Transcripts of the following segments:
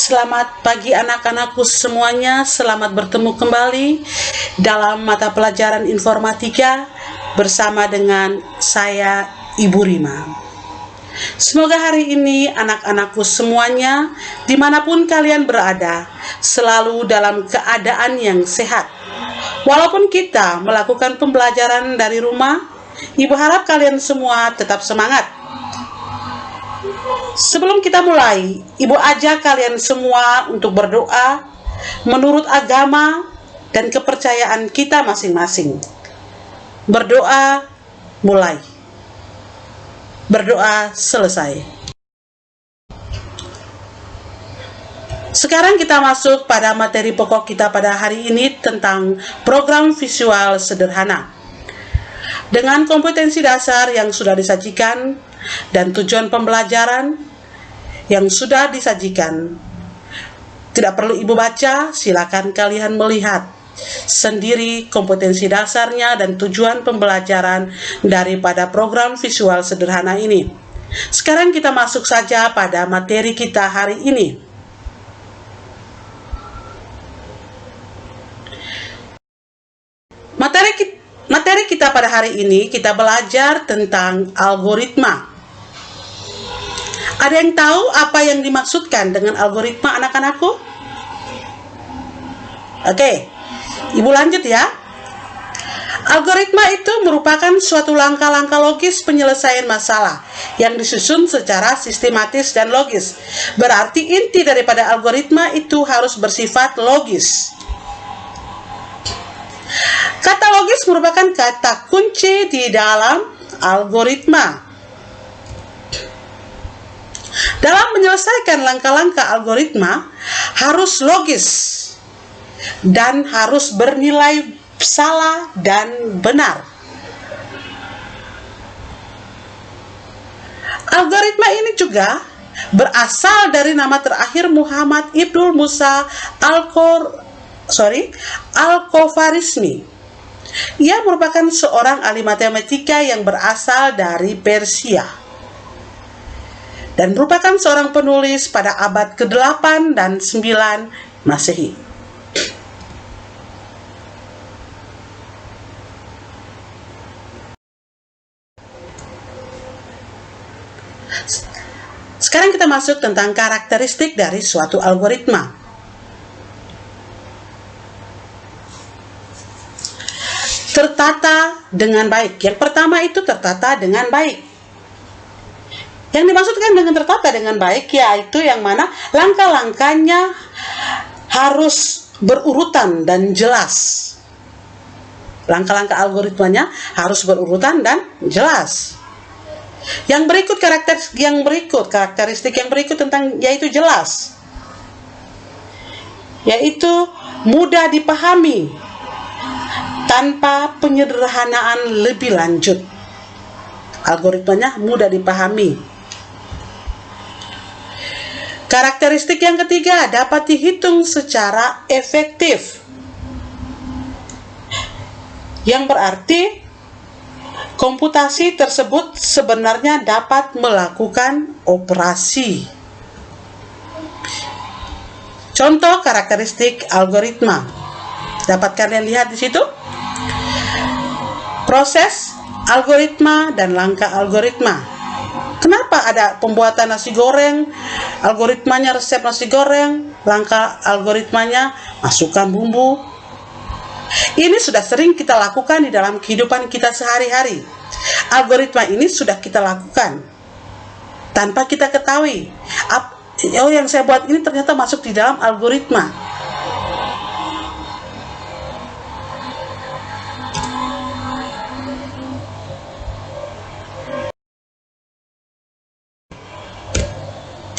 Selamat pagi anak-anakku semuanya, selamat bertemu kembali dalam mata pelajaran informatika bersama dengan saya Ibu Rima. Semoga hari ini anak-anakku semuanya dimanapun kalian berada selalu dalam keadaan yang sehat. Walaupun kita melakukan pembelajaran dari rumah, Ibu harap kalian semua tetap semangat. Sebelum kita mulai, Ibu ajak kalian semua untuk berdoa menurut agama dan kepercayaan kita masing-masing. Berdoa mulai. Berdoa selesai. Sekarang kita masuk pada materi pokok kita pada hari ini tentang program visual sederhana. Dengan kompetensi dasar yang sudah disajikan dan tujuan pembelajaran yang sudah disajikan, tidak perlu Ibu baca, silakan kalian melihat sendiri kompetensi dasarnya dan tujuan pembelajaran daripada program visual sederhana ini. Sekarang kita masuk saja pada materi kita hari ini. Materi kita pada hari ini, kita belajar tentang algoritma. Ada yang tahu apa yang dimaksudkan dengan algoritma, anak-anakku? Oke, Ibu lanjut ya. Algoritma itu merupakan suatu langkah-langkah logis penyelesaian masalah yang disusun secara sistematis dan logis. Berarti inti daripada algoritma itu harus bersifat logis. Kata logis merupakan kata kunci di dalam algoritma. Dalam menyelesaikan langkah-langkah algoritma harus logis dan harus bernilai salah dan benar. Algoritma ini juga berasal dari nama terakhir Muhammad Ibnu Musa Al-Khwarizmi. Ia merupakan seorang ahli matematika yang berasal dari Persia dan merupakan seorang penulis pada abad ke-8 dan 9 Masehi. Sekarang kita masuk tentang karakteristik dari suatu algoritma. Tertata dengan baik. Yang pertama itu tertata dengan baik. Yang dimaksudkan dengan tertata dengan baik yaitu yang mana langkah-langkahnya harus berurutan dan jelas. Langkah-langkah algoritmanya harus berurutan dan jelas. Yang berikut karakteristik yang berikut tentang yaitu jelas. Yaitu mudah dipahami tanpa penyederhanaan lebih lanjut. Algoritmanya mudah dipahami. Karakteristik yang ketiga, dapat dihitung secara efektif. Yang berarti komputasi tersebut sebenarnya dapat melakukan operasi. Contoh karakteristik algoritma. Dapat kalian lihat di situ? Proses, algoritma, dan langkah algoritma. Kenapa ada pembuatan nasi goreng, algoritmanya resep nasi goreng, langkah algoritmanya masukkan bumbu. Ini sudah sering kita lakukan di dalam kehidupan kita sehari-hari. Algoritma ini sudah kita lakukan tanpa kita ketahui. Yang saya buat ini ternyata masuk di dalam algoritma.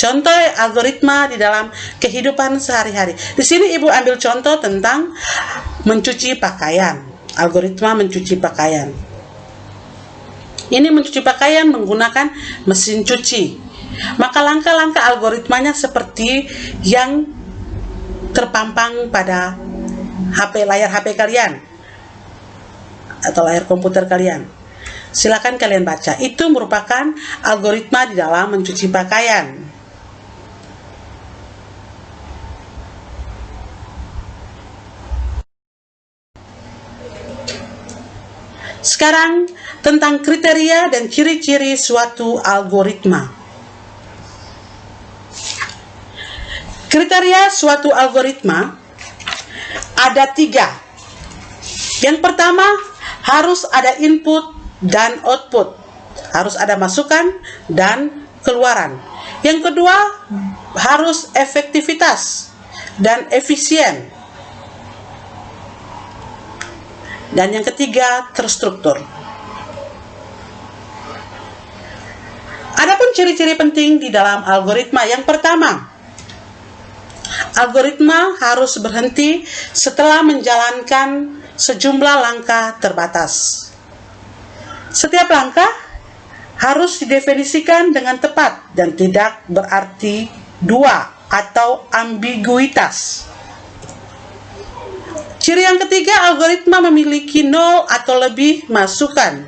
Contoh algoritma di dalam kehidupan sehari-hari. Di sini Ibu ambil contoh tentang mencuci pakaian. Algoritma mencuci pakaian. Ini mencuci pakaian menggunakan mesin cuci. Maka langkah-langkah algoritmanya seperti yang terpampang pada layar HP kalian atau layar komputer kalian. Silakan kalian baca. Itu merupakan algoritma di dalam mencuci pakaian. Sekarang tentang kriteria dan ciri-ciri suatu algoritma. Kriteria suatu algoritma ada 3. Yang pertama, harus ada input dan output. Harus ada masukan dan keluaran. Yang kedua, harus efektivitas dan efisien. Dan yang ketiga, terstruktur. Adapun ciri-ciri penting di dalam algoritma. Yang pertama, algoritma harus berhenti setelah menjalankan sejumlah langkah terbatas. Setiap langkah harus didefinisikan dengan tepat dan tidak berarti dua atau ambiguitas. Ciri yang ketiga, algoritma memiliki 0 atau lebih masukan.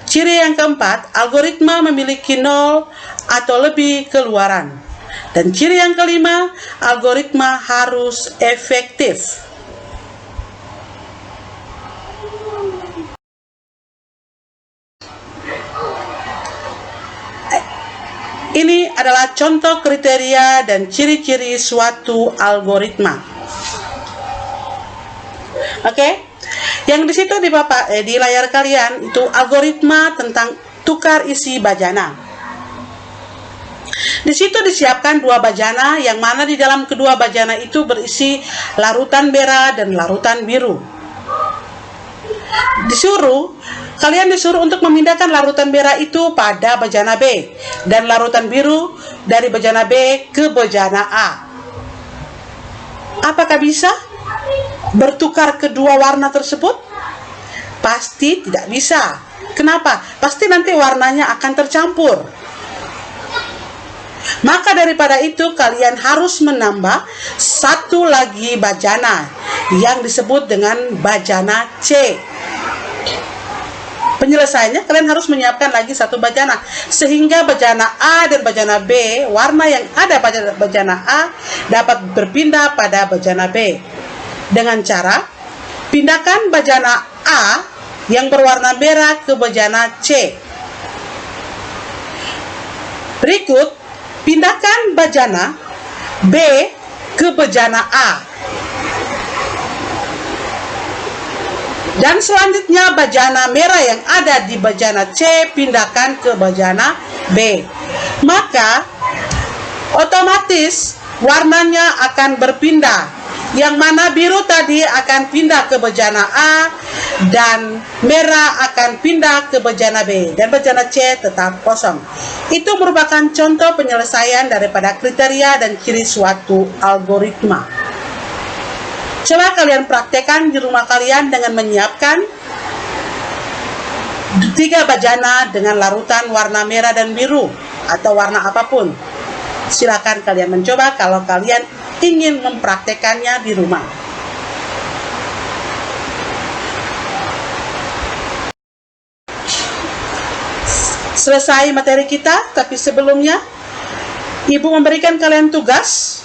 Ciri yang keempat, algoritma memiliki 0 atau lebih keluaran. Dan ciri yang kelima, algoritma harus efektif. Ini adalah contoh kriteria dan ciri-ciri suatu algoritma. Oke, yang di situ di layar kalian itu algoritma tentang tukar isi bajana. Di situ disiapkan 2 bajana, yang mana di dalam kedua bajana itu berisi larutan merah dan larutan biru. Kalian disuruh untuk memindahkan larutan merah itu pada bajana B dan larutan biru dari bajana B ke bajana A. Apakah bisa bertukar kedua warna tersebut? Pasti tidak bisa. Kenapa? Pasti nanti warnanya akan tercampur. Maka daripada itu kalian harus menambah 1 lagi bajana yang disebut dengan bajana C. Penyelesaiannya kalian harus menyiapkan lagi 1 bajana sehingga bajana A dan bajana B, warna yang ada pada bajana A dapat berpindah pada bajana B. Dengan cara pindahkan bajana A yang berwarna merah ke bajana C. Berikut, pindahkan bajana B ke bajana A. Dan selanjutnya bajana merah yang ada di bajana C pindahkan ke bajana B. Maka otomatis warnanya akan berpindah. Yang mana biru tadi akan pindah ke bajana A dan merah akan pindah ke bajana B dan bajana C tetap kosong. Itu merupakan contoh penyelesaian daripada kriteria dan ciri suatu algoritma. Coba kalian praktekkan di rumah kalian dengan menyiapkan 3 bajana dengan larutan warna merah dan biru atau warna apapun. Silakan kalian mencoba kalau kalian ingin mempraktekannya di rumah. Selesai materi kita, tapi sebelumnya Ibu memberikan kalian tugas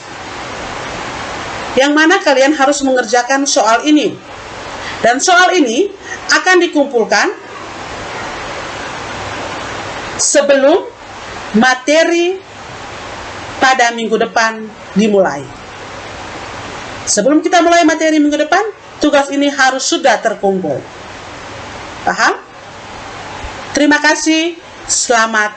yang mana kalian harus mengerjakan soal ini. Dan soal ini akan dikumpulkan sebelum materi pada minggu depan dimulai. Sebelum kita mulai materi minggu depan, tugas ini harus sudah terkumpul. Paham? Terima kasih. Selamat